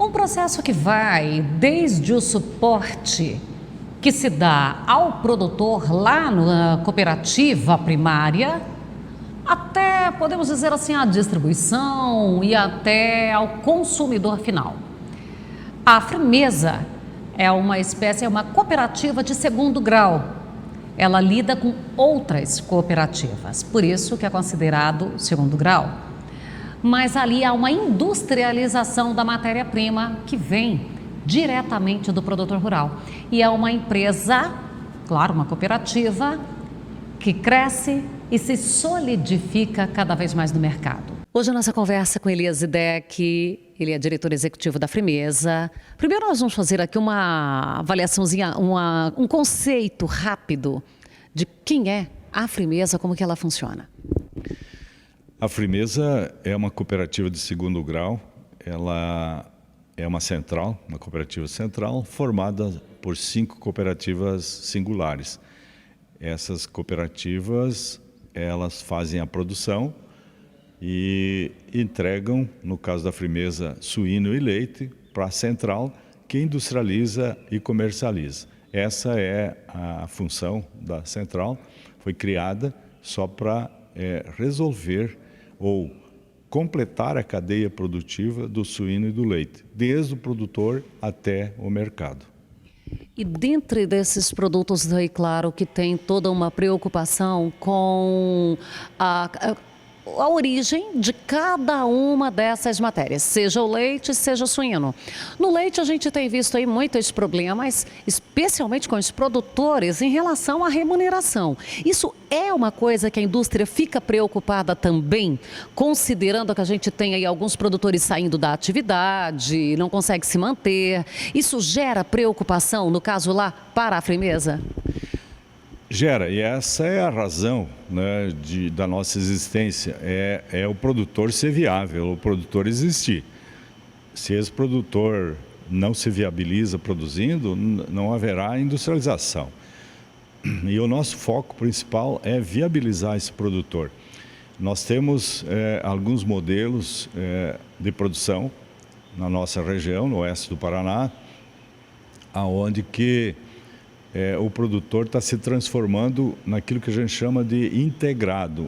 Um processo que vai desde o suporte que se dá ao produtor lá na cooperativa primária, até, podemos dizer assim, a distribuição e até ao consumidor final. A Frimeza é uma espécie, é uma cooperativa de segundo grau. Ela lida com outras cooperativas, por isso que é considerado segundo grau. Mas ali há uma industrialização da matéria-prima que vem diretamente do produtor rural. E é uma empresa, claro, uma cooperativa, que cresce e se solidifica cada vez mais no mercado. Hoje a nossa conversa com Elias Zidek, ele é diretor executivo da Frimeza. Primeiro nós vamos fazer aqui uma avaliaçãozinha, um conceito rápido de quem é a Frimeza, como que ela funciona. A Frimeza é uma cooperativa de segundo grau, ela é uma central, uma cooperativa central, formada por 5 cooperativas singulares. Essas cooperativas, elas fazem a produção e entregam, no caso da Frimeza, suíno e leite para a central, que industrializa e comercializa. Essa é a função da central, foi criada só para resolver ou completar a cadeia produtiva do suíno e do leite, desde o produtor até o mercado. E dentre desses produtos aí, claro, que tem toda uma preocupação com a origem de cada uma dessas matérias, seja o leite, seja o suíno. No leite a gente tem visto aí muitos problemas, especialmente com os produtores em relação à remuneração. Isso é uma coisa que a indústria fica preocupada também, considerando que a gente tem aí alguns produtores saindo da atividade, não consegue se manter. Isso gera preocupação, no caso lá, para a Frimeza? Gera, e essa é a razão, né, da nossa existência, é o produtor ser viável, o produtor existir. Se esse produtor não se viabiliza produzindo, não haverá industrialização. E o nosso foco principal é viabilizar esse produtor. Nós temos alguns modelos de produção na nossa região, no oeste do Paraná, aonde que o produtor está se transformando naquilo que a gente chama de integrado.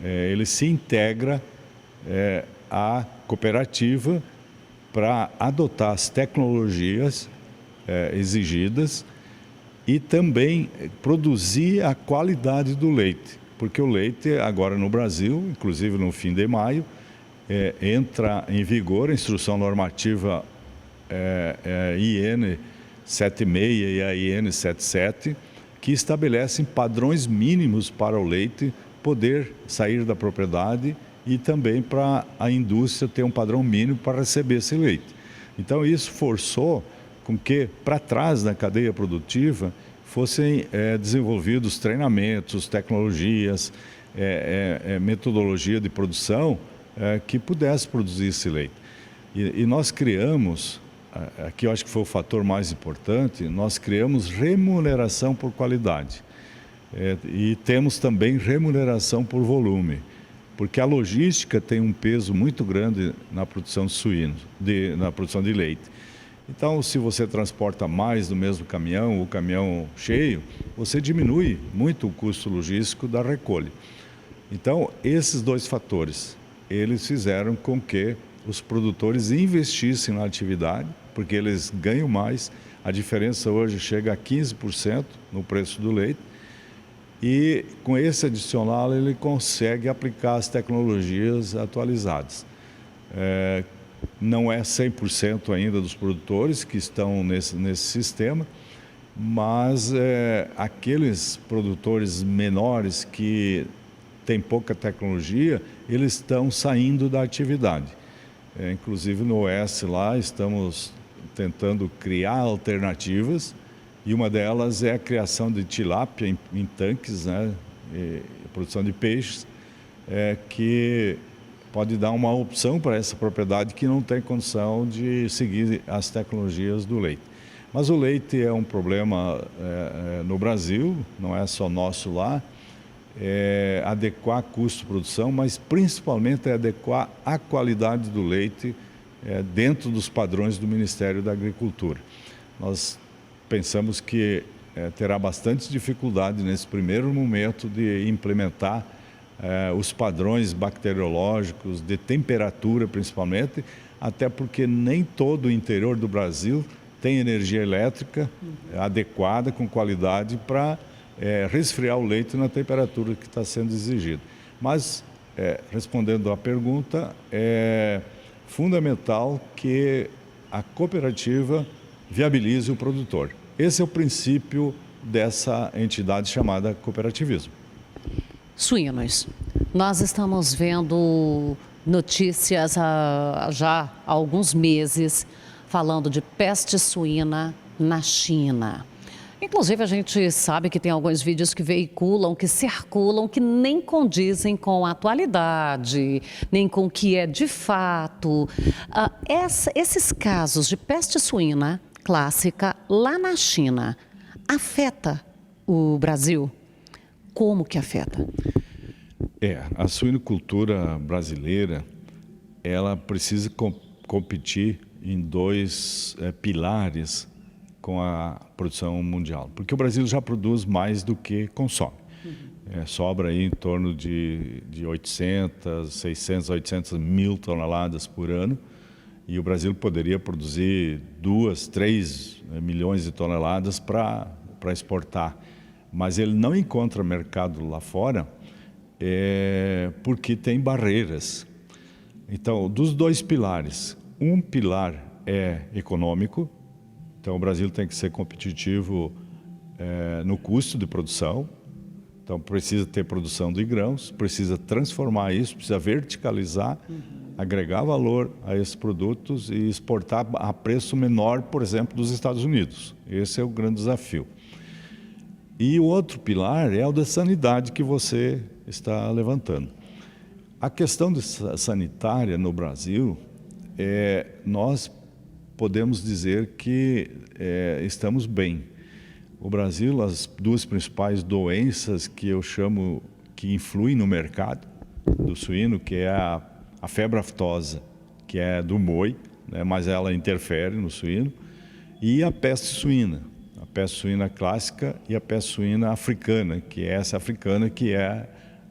Ele se integra à cooperativa para adotar as tecnologias exigidas e também produzir a qualidade do leite. Porque o leite, agora no Brasil, inclusive no fim de maio, entra em vigor a instrução normativa IN 76 e a IN 77, que estabelecem padrões mínimos para o leite poder sair da propriedade e também para a indústria ter um padrão mínimo para receber esse leite. Então isso forçou com que para trás da cadeia produtiva fossem desenvolvidos treinamentos, tecnologias, metodologia de produção que pudesse produzir esse leite. E nós criamos, aqui eu acho que foi o fator mais importante, nós criamos remuneração por qualidade. E temos também remuneração por volume, porque a logística tem um peso muito grande na produção de suíno, na produção de leite. Então, se você transporta mais no mesmo caminhão, o caminhão cheio, você diminui muito o custo logístico da recolha. Então, esses dois fatores, eles fizeram com que os produtores investissem na atividade, porque eles ganham mais. A diferença hoje chega a 15% no preço do leite. E com esse adicional ele consegue aplicar as tecnologias atualizadas. Não é 100% ainda dos produtores que estão nesse sistema, mas aqueles produtores menores que têm pouca tecnologia, eles estão saindo da atividade. Inclusive no oeste lá estamos tentando criar alternativas e uma delas é a criação de tilápia em tanques, né, produção de peixes, que pode dar uma opção para essa propriedade que não tem condição de seguir as tecnologias do leite. Mas o leite é um problema no Brasil, não é só nosso lá, adequar custo de produção, mas principalmente adequar a qualidade do leite dentro dos padrões do Ministério da Agricultura. Nós pensamos que terá bastante dificuldade nesse primeiro momento de implementar os padrões bacteriológicos, de temperatura principalmente, até porque nem todo o interior do Brasil tem energia elétrica adequada, com qualidade, para resfriar o leite na temperatura que está sendo exigida. Mas, respondendo à pergunta, é fundamental que a cooperativa viabilize o produtor. Esse é o princípio dessa entidade chamada cooperativismo. Suínos. Nós estamos vendo notícias já há alguns meses falando de peste suína na China. Inclusive, a gente sabe que tem alguns vídeos que veiculam, que circulam, que nem condizem com a atualidade, nem com o que é de fato. Esses casos de peste suína clássica lá na China, afeta o Brasil? Como que afeta? A suinocultura brasileira, ela precisa competir em dois pilares com a produção mundial, porque o Brasil já produz mais do que consome. Sobra aí em torno de 800, 600, 800 mil toneladas por ano, e o Brasil poderia produzir 2, 3 milhões de toneladas para exportar, mas ele não encontra mercado lá fora porque tem barreiras. Então, dos dois pilares, um pilar é econômico. Então, o Brasil tem que ser competitivo no custo de produção. Então, precisa ter produção de grãos, precisa transformar isso, precisa verticalizar, agregar valor a esses produtos e exportar a preço menor, por exemplo, dos Estados Unidos. Esse é o grande desafio. E o outro pilar é o da sanidade que você está levantando. A questão sanitária no Brasil, nós podemos dizer que estamos bem. O Brasil, as duas principais doenças que eu chamo que influem no mercado do suíno, que é a febre aftosa, que é do boi, né, mas ela interfere no suíno, e a peste suína. A peste suína clássica e a peste suína africana, que é essa africana que é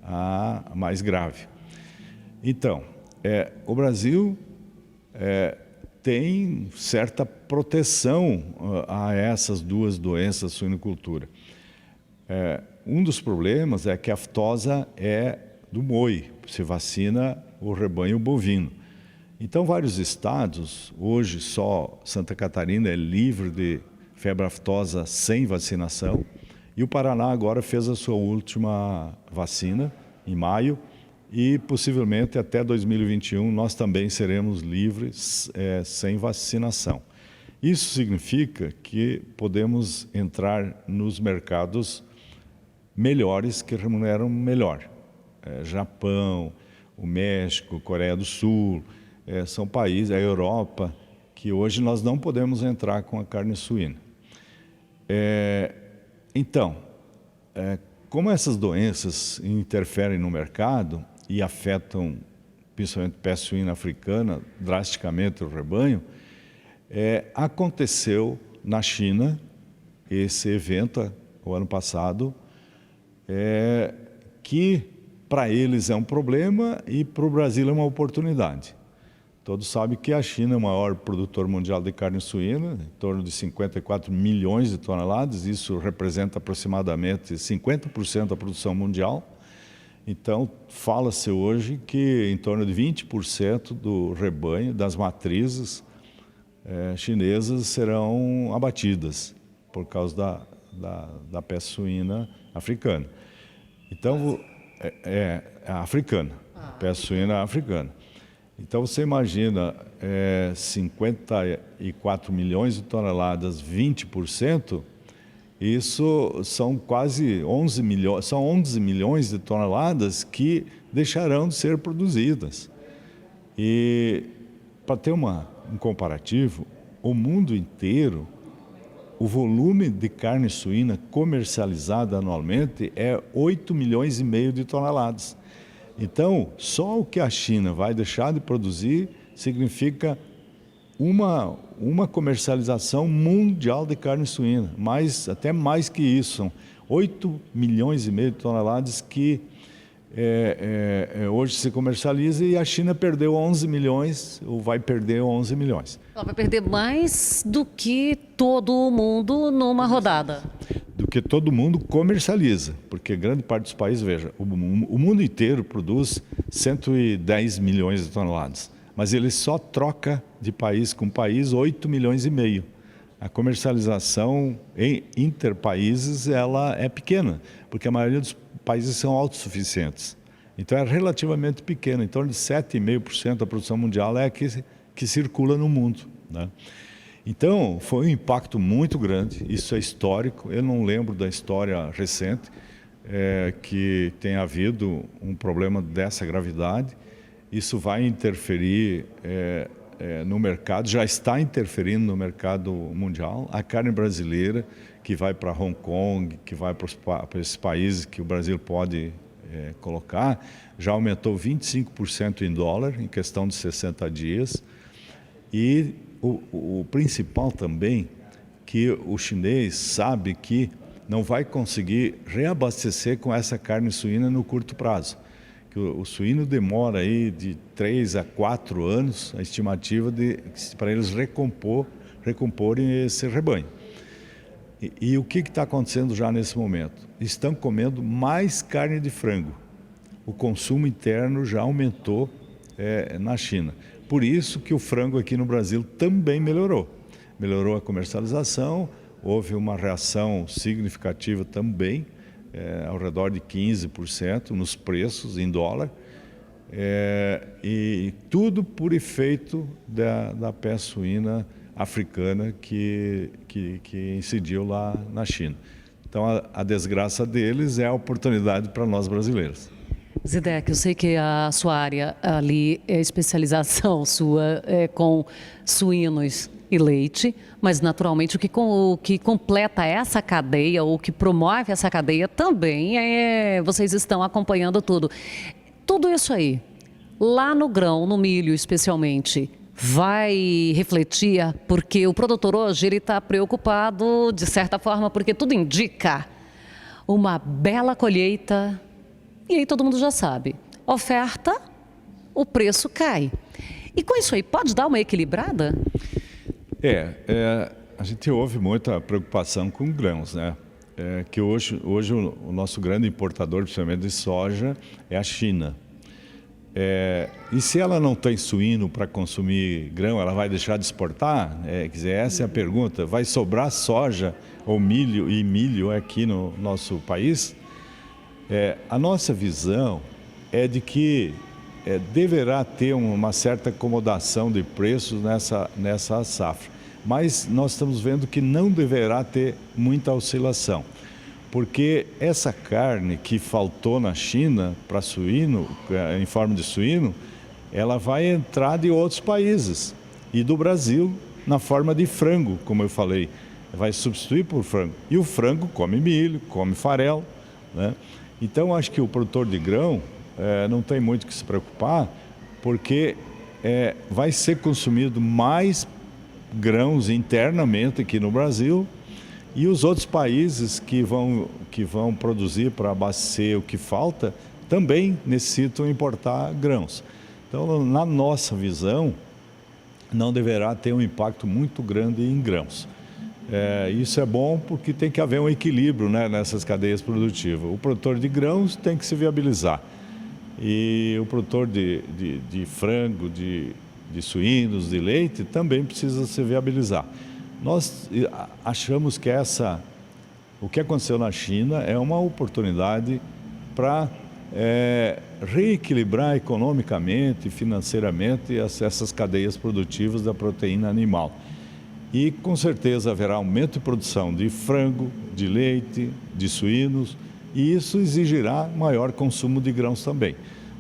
a mais grave. Então, o Brasil tem certa proteção a essas duas doenças da suinocultura. Um dos problemas é que a aftosa é do boi, se vacina o rebanho bovino. Então, vários estados, hoje só Santa Catarina é livre de febre aftosa sem vacinação, e o Paraná agora fez a sua última vacina, em maio, e possivelmente até 2021 nós também seremos livres sem vacinação. Isso significa que podemos entrar nos mercados melhores, que remuneram melhor. Japão, o México, Coreia do Sul, são países, a Europa, que hoje nós não podemos entrar com a carne suína. Então, como essas doenças interferem no mercado e afetam, principalmente peste suína africana, drasticamente o rebanho, aconteceu na China esse evento, o ano passado, que para eles é um problema e para o Brasil é uma oportunidade. Todos sabem que a China é o maior produtor mundial de carne suína, em torno de 54 milhões de toneladas, isso representa aproximadamente 50% da produção mundial. Então, fala-se hoje que em torno de 20% do rebanho, das matrizes chinesas, serão abatidas por causa da peste suína africana. Então, africana, peste suína africana. Então, você imagina 54 milhões de toneladas, 20%, isso são quase 11 milhões, são 11 milhões de toneladas que deixarão de ser produzidas. E, para ter um comparativo, o mundo inteiro, o volume de carne suína comercializada anualmente é 8 milhões e meio de toneladas. Então, só o que a China vai deixar de produzir significa uma comercialização mundial de carne suína, até mais que isso, são 8,5 milhões de toneladas que hoje se comercializa, e a China perdeu 11 milhões, ou vai perder 11 milhões. Ela vai perder mais do que todo mundo numa rodada. Do que todo mundo comercializa, porque grande parte dos países, veja, o mundo inteiro produz 110 milhões de toneladas, mas ele só troca de país com país 8,5 milhões. A comercialização em interpaíses ela é pequena, porque a maioria dos países são autossuficientes. Então é relativamente pequena, em torno de 7,5% da produção mundial é a que circula no mundo, né? Então foi um impacto muito grande, isso é histórico. Eu não lembro da história recente que tenha havido um problema dessa gravidade. Isso vai interferir no mercado, já está interferindo no mercado mundial. A carne brasileira que vai para Hong Kong, que vai para esses países que o Brasil pode colocar, já aumentou 25% em dólar em questão de 60 dias. E o principal também, que o chinês sabe que não vai conseguir reabastecer com essa carne suína no curto prazo. Que o suíno demora aí de 3 a 4 anos, a estimativa para eles recomporem esse rebanho. E o que está acontecendo já nesse momento? Estão comendo mais carne de frango. O consumo interno já aumentou na China. Por isso que o frango aqui no Brasil também melhorou. Melhorou a comercialização, houve uma reação significativa também, ao redor de 15% nos preços em dólar, e tudo por efeito da peste suína africana que incidiu lá na China. Então a desgraça deles é a oportunidade para nós brasileiros. Zidek, eu sei que a sua área ali é especialização sua com suínos e leite, mas naturalmente o que completa essa cadeia, ou que promove essa cadeia também vocês estão acompanhando tudo. Tudo isso aí, lá no grão, no milho especialmente, vai refletir, porque o produtor hoje ele está preocupado de certa forma, porque tudo indica uma bela colheita. E aí todo mundo já sabe, oferta, o preço cai. E com isso aí, pode dar uma equilibrada? A gente ouve muita preocupação com grãos, né? Que hoje o nosso grande importador, principalmente de soja, é a China. E se ela não tem suíno para consumir grão, ela vai deixar de exportar? Quer dizer, essa é a pergunta. Vai sobrar soja ou milho aqui no nosso país? A nossa visão é de que deverá ter uma certa acomodação de preços nessa safra, mas nós estamos vendo que não deverá ter muita oscilação, porque essa carne que faltou na China para suíno, em forma de suíno, ela vai entrar de outros países e do Brasil na forma de frango, como eu falei, vai substituir por frango. E o frango come milho, come farelo, né? Então, acho que o produtor de grão não tem muito que se preocupar, porque vai ser consumido mais grãos internamente aqui no Brasil, e os outros países que vão produzir para abastecer o que falta também necessitam importar grãos. Então, na nossa visão, não deverá ter um impacto muito grande em grãos. Isso é bom porque tem que haver um equilíbrio, né, nessas cadeias produtivas. O produtor de grãos tem que se viabilizar, e o produtor de frango, de suínos, de leite também precisa se viabilizar. Nós achamos que o que aconteceu na China é uma oportunidade para reequilibrar economicamente e financeiramente essas cadeias produtivas da proteína animal. E com certeza haverá aumento de produção de frango, de leite, de suínos, e isso exigirá maior consumo de grãos também.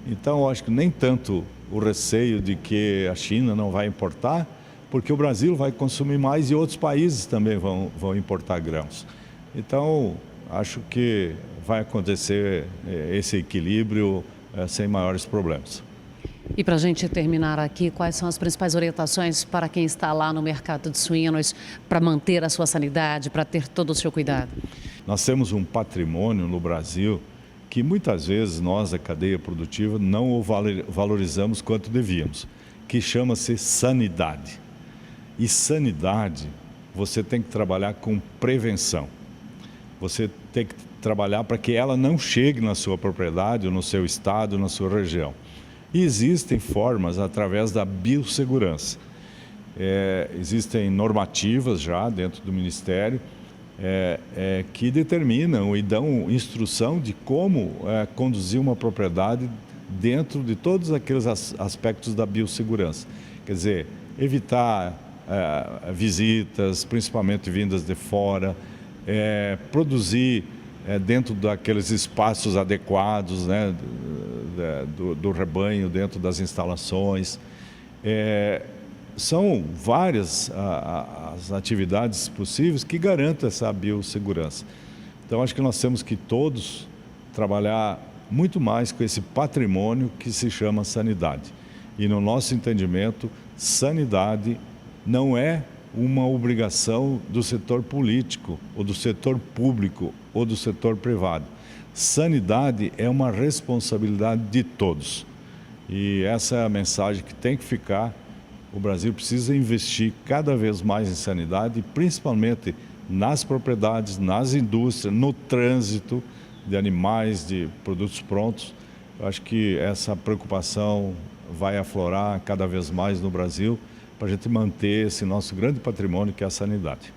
Então, eu acho que nem tanto o receio de que a China não vai importar, porque o Brasil vai consumir mais e outros países também vão importar grãos. Então, acho que vai acontecer esse equilíbrio sem maiores problemas. E para a gente terminar aqui, quais são as principais orientações para quem está lá no mercado de suínos para manter a sua sanidade, para ter todo o seu cuidado? Nós temos um patrimônio no Brasil que muitas vezes nós, da cadeia produtiva, não o valorizamos quanto devíamos, que chama-se sanidade. E sanidade, você tem que trabalhar com prevenção. Você tem que trabalhar para que ela não chegue na sua propriedade, ou no seu estado, na sua região. E existem formas através da biossegurança. Existem normativas já dentro do Ministério que determinam e dão instrução de como conduzir uma propriedade dentro de todos aqueles aspectos da biossegurança. Quer dizer, evitar visitas, principalmente vindas de fora, produzir dentro daqueles espaços adequados, né, do rebanho, dentro das instalações. São várias as atividades possíveis que garantem essa biossegurança. Então, acho que nós temos que todos trabalhar muito mais com esse patrimônio que se chama sanidade. E no nosso entendimento, sanidade não é uma obrigação do setor político, ou do setor público, ou do setor privado. Sanidade é uma responsabilidade de todos. E essa é a mensagem que tem que ficar. O Brasil precisa investir cada vez mais em sanidade, principalmente nas propriedades, nas indústrias, no trânsito de animais, de produtos prontos. Eu acho que essa preocupação vai aflorar cada vez mais no Brasil, para a gente manter esse nosso grande patrimônio que é a sanidade.